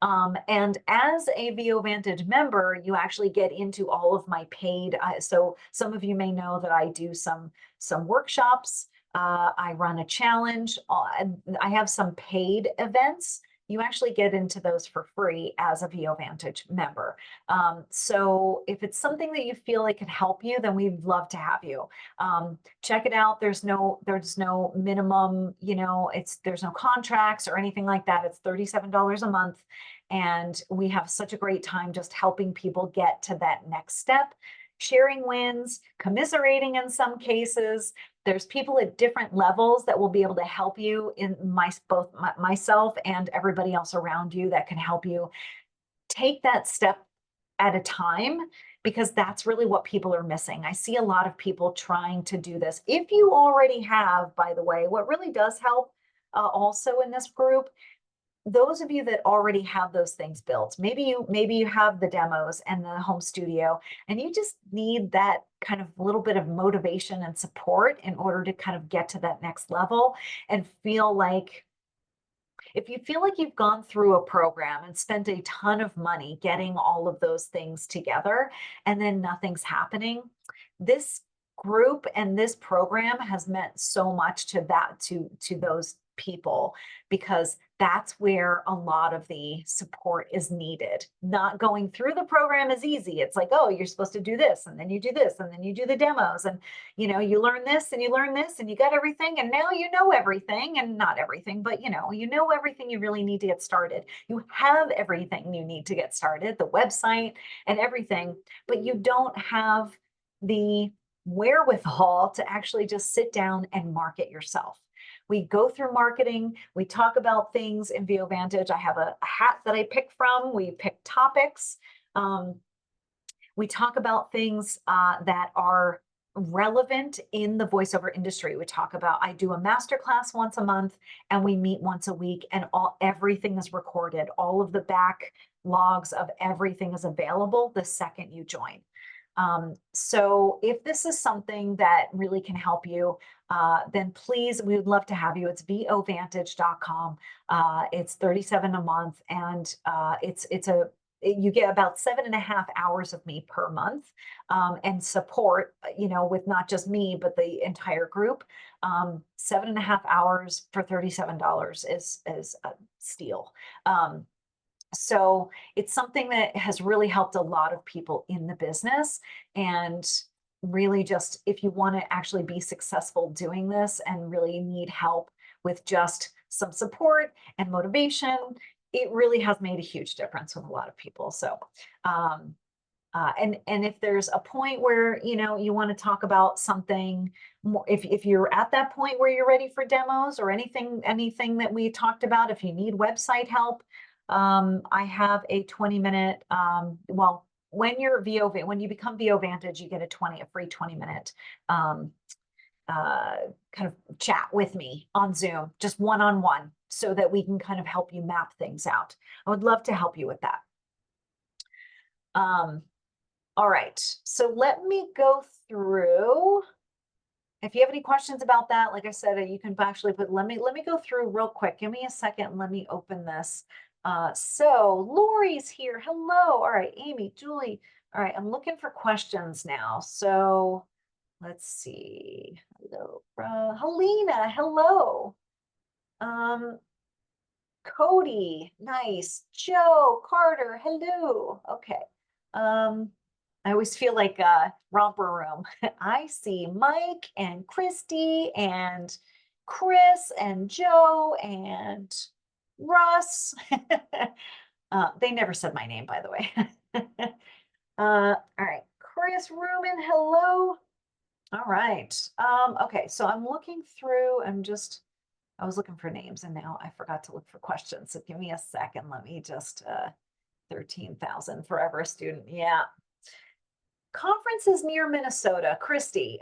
And as a VO Vantage member, you actually get into all of my paid. So some of you may know that I do some workshops. I run a challenge. I have some paid events. You actually get into those for free as a VO Vantage member. So if it's something that you feel like could help you, then we'd love to have you. Check it out. There's no minimum, there's no contracts or anything like that. It's $37 a month. And we have such a great time just helping people get to that next step, sharing wins, commiserating in some cases. There's people at different levels that will be able to help you in myself and everybody else around you that can help you take that step at a time, because that's really what people are missing. I see a lot of people trying to do this. If you already have, by the way, what really does help also in this group, those of you that already have those things built, maybe you have the demos and the home studio, and you just need that kind of little bit of motivation and support in order to kind of get to that next level and feel like, if you feel like you've gone through a program and spent a ton of money getting all of those things together and then nothing's happening, this group and this program has meant so much to those people, because that's where a lot of the support is needed. Not going through the program is easy. It's like, oh, you're supposed to do this, and then you do this, and then you do the demos, and you learn this and you learn this, and you got everything, and now you know everything, and not everything, but you know everything you really need to get started. You have everything you need to get started, the website and everything, but you don't have the wherewithal to actually just sit down and market yourself. We go through marketing. We talk about things in VO Vantage. I have a hat that I pick from. We pick topics. We talk about things that are relevant in the voiceover industry. I do a masterclass once a month, and we meet once a week, and everything is recorded. All of the back logs of everything is available the second you join. So if this is something that really can help you, then please, we would love to have you. It's vovantage.com. It's $37 a month, and you get about 7.5 hours of me per month, and support, with not just me, but the entire group. 7.5 hours for $37 is a steal. So it's something that has really helped a lot of people in the business. And really, just if you want to actually be successful doing this and really need help with just some support and motivation, it really has made a huge difference with a lot of people. So, and if there's a point where, you want to talk about something more, if you're at that point where you're ready for demos or anything that we talked about, if you need website help, I have a 20-minute, well, when when you become VO Vantage, you get a free 20-minute um, kind of chat with me on Zoom, just one-on-one, so that we can kind of help you map things out. I would love to help you with that. All right, so let me go through. If you have any questions about that, like I said, you can actually put, let me go through real quick. Give me a second and let me open this. So Lori's here. Hello. All right, Amy, Julie. All right, I'm looking for questions now. So let's see. Hello, Helena. Hello. Um, Cody, nice. Joe, Carter, hello. Okay. I always feel like a romper room. I see Mike and Christy and Chris and Joe and Russ. They never said my name, by the way. All right, Chris Ruman, hello. All right. Okay, so I'm looking through, I was looking for names and now I forgot to look for questions. So give me a second. Let me just 13,000 forever a student. Yeah. Conferences near Minnesota, Christy.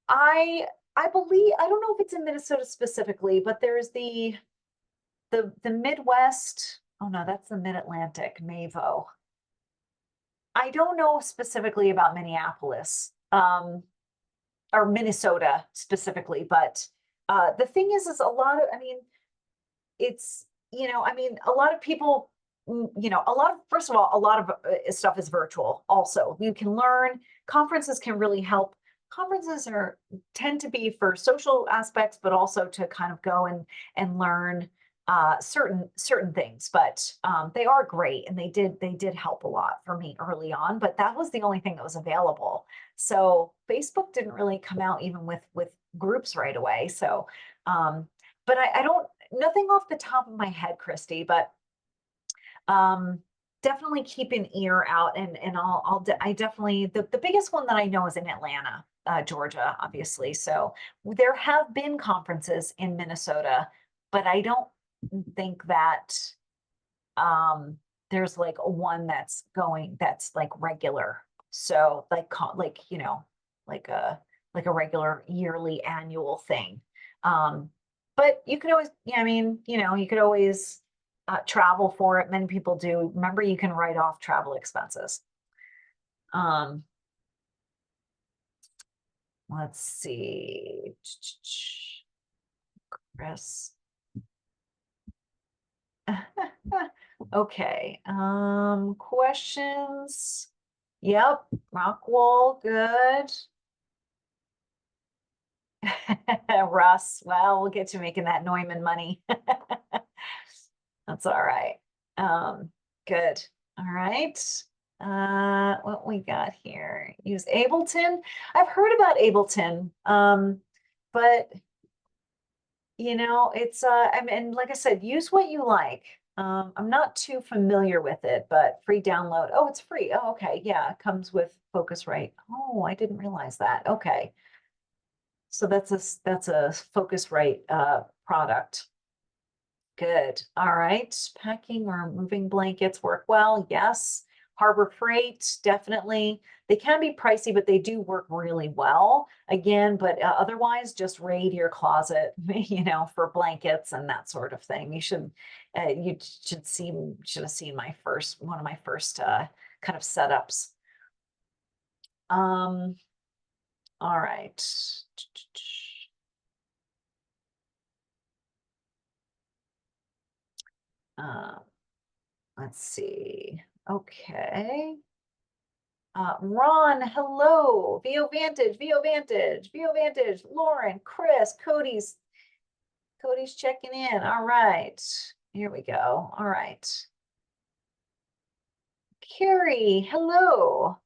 I believe, I don't know if it's in Minnesota specifically, but there's the Midwest. Oh no, that's the Mid-Atlantic, MAVO. I don't know specifically about Minneapolis, or Minnesota specifically, but the thing is a lot of, I mean, it's, I mean, a lot of people, first of all, a lot of stuff is virtual also. You can learn, conferences can really help. Conferences tend to be for social aspects, but also to kind of go and learn certain things. But they are great, and they did help a lot for me early on. But that was the only thing that was available. So Facebook didn't really come out even with groups right away. So, but I don't, nothing off the top of my head, Christy, but definitely keep an ear out, and I definitely, the biggest one that I know is in Atlanta, Georgia, obviously. So there have been conferences in Minnesota, but I don't think that there's like a one that's like regular. So like, like a regular yearly annual thing. But you could always, yeah, I mean, you could always travel for it. Many people do. Remember, you can write off travel expenses. Um, let's see. Chris. Okay. Questions. Yep. Rockwall, good. Russ, well, we'll get you making that Neumann money. That's all right. Good. All right. What we got here? Use Ableton. I've heard about Ableton, but it's I mean, like I said, use what you like. I'm not too familiar with it, but free download. Oh, it's free. Oh, okay. Yeah, it comes with Focusrite. Oh, I didn't realize that. Okay. So that's a Focusrite product. Good. All right. Packing or moving blankets work well. Yes. Harbor Freight, definitely. They can be pricey, but they do work really well. Again, but otherwise, just raid your closet, for blankets and that sort of thing. You should have seen one of my first kind of setups. All right. Uh, let's see. Okay. Ron, hello. VO Vantage, VO Vantage, VO Vantage. Lauren, Chris, Cody's checking in. All right. Here we go. All right. Carrie, hello.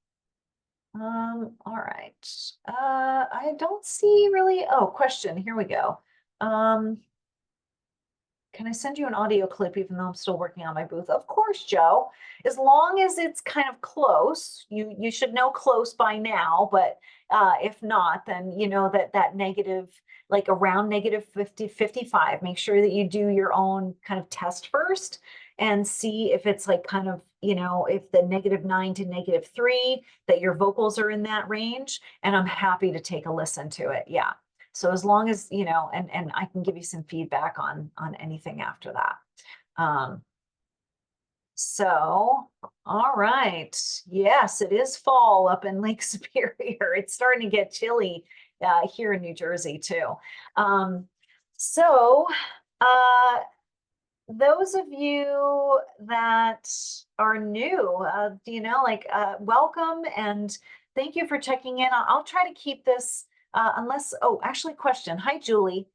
All right. I don't see really, oh, question. Here we go. Can I send you an audio clip even though I'm still working on my booth? Of course, Joe. As long as it's kind of close, you should know close by now, but if not, then you know that negative, like around negative 50, 55, make sure that you do your own kind of test first. and see if it's like kind of, if the -9 to -3, that your vocals are in that range, and I'm happy to take a listen to it. Yeah. So as long as, and I can give you some feedback on anything after that. So, all right. Yes, it is fall up in Lake Superior. It's starting to get chilly here in New Jersey too. Um, so, uh, those of you that are new, welcome and thank you for checking in. I'll try to keep this, actually, question. Hi, Julie.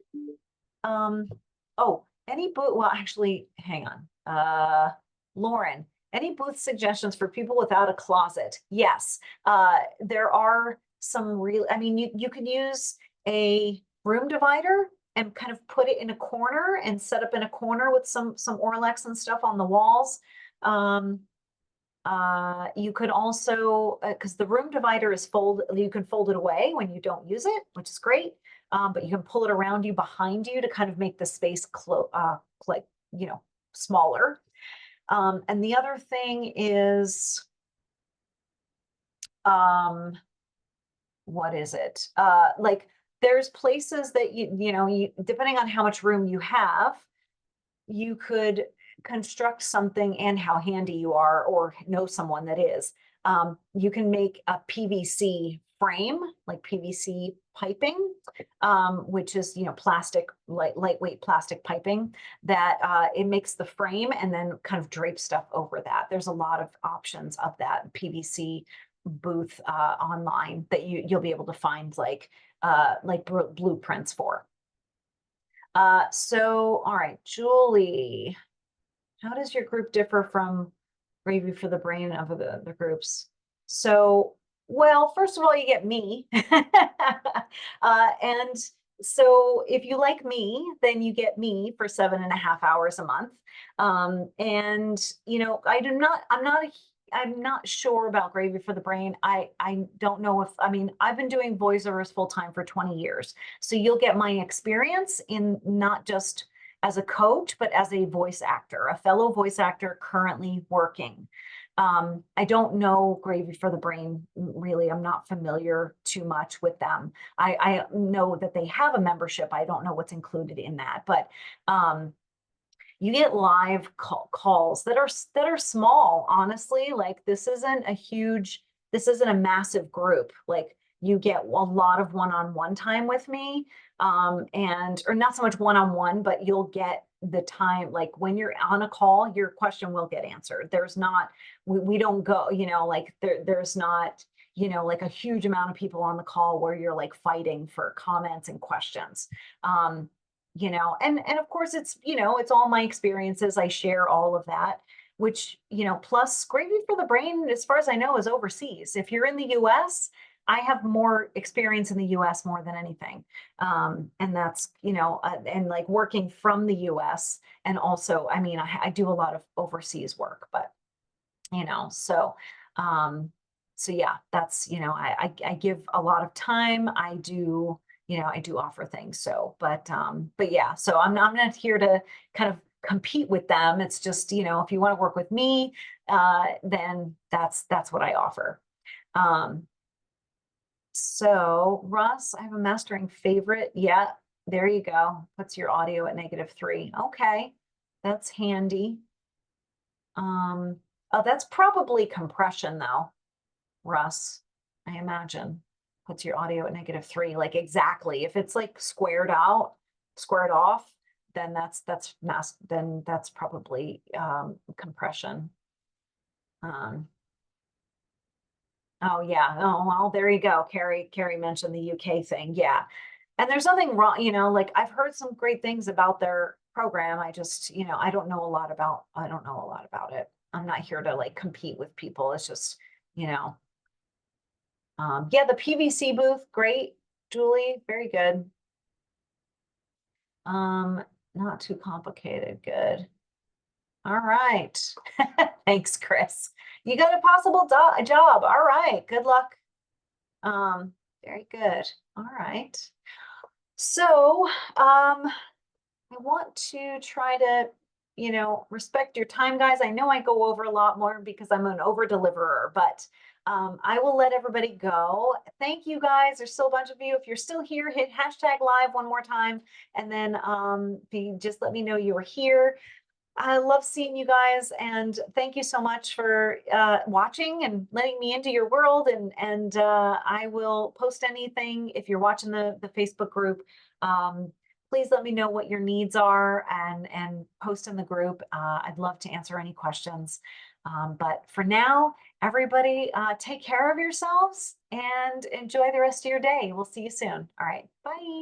Any booth, well, actually, hang on. Lauren, any booth suggestions for people without a closet? Yes, there are some real, I mean, you could use a room divider and kind of put it in a corner and set up in a corner with some Orlex and stuff on the walls. You could also, because the room divider is you can fold it away when you don't use it, which is great. But you can pull it around you, behind you, to kind of make the space like, smaller. And the other thing is, what is it? Like, there's places that depending on how much room you have, you could construct something, and how handy you are or know someone that is. You can make a PVC frame, like PVC piping, which is, plastic, lightweight plastic piping, that it makes the frame and then kind of drape stuff over that. There's a lot of options of that PVC booth online that you'll be able to find like blueprints for. So, all right, Julie, how does your group differ from Gravy for the Brain of the groups? So, well, first of all, you get me. And so if you like me, then you get me for 7.5 hours a month. And I'm not sure about Gravy for the Brain. I don't know if, I've been doing voiceovers full time for 20 years. So you'll get my experience in not just as a coach, but as a voice actor, a fellow voice actor currently working. I don't know Gravy for the Brain, really. I'm not familiar too much with them. I know that they have a membership. I don't know what's included in that, but you get live calls that are small, honestly. Like, this isn't a massive group. Like, you get a lot of one-on-one time with me, or not so much one-on-one, but you'll get the time, like, when you're on a call, your question will get answered. There's not, we don't go, like, there's not, like, a huge amount of people on the call where you're like fighting for comments and questions. And of course, it's all my experiences. I share all of that, which, plus Gravy for the Brain, as far as I know, is overseas. If you're in the US, I have more experience in the US more than anything. And that's, and like working from the US. And also, I do a lot of overseas work, but, so, so yeah, that's, I give a lot of time. I do offer things. So, but yeah, so I'm not here to kind of compete with them. It's just, if you want to work with me, then that's what I offer. So Russ, I have a mastering favorite. Yeah, there you go. Puts your audio at -3. Okay, that's handy. Oh, that's probably compression though, Russ, I imagine. Puts your audio at -3, like, exactly. If it's like squared off, then that's probably compression. Oh yeah. Oh well, there you go. Carrie mentioned the UK thing. Yeah. And there's nothing wrong, like, I've heard some great things about their program. I just, I don't know a lot about it. I'm not here to like compete with people. It's just, yeah, the PVC booth, great, Julie, very good. Not too complicated, good. All right. Thanks, Chris. You got a possible job. All right, good luck. Very good. All right. So, I want to try to, respect your time, guys. I know I go over a lot more because I'm an over deliverer, but I will let everybody go. Thank you, guys. There's still a bunch of you. If you're still here, hit #live one more time, and then just let me know you were here. I love seeing you guys, and thank you so much for watching and letting me into your world. And I will post anything if you're watching the Facebook group. Please let me know what your needs are and post in the group. I'd love to answer any questions. But for now, everybody, take care of yourselves and enjoy the rest of your day. We'll see you soon. All right, bye.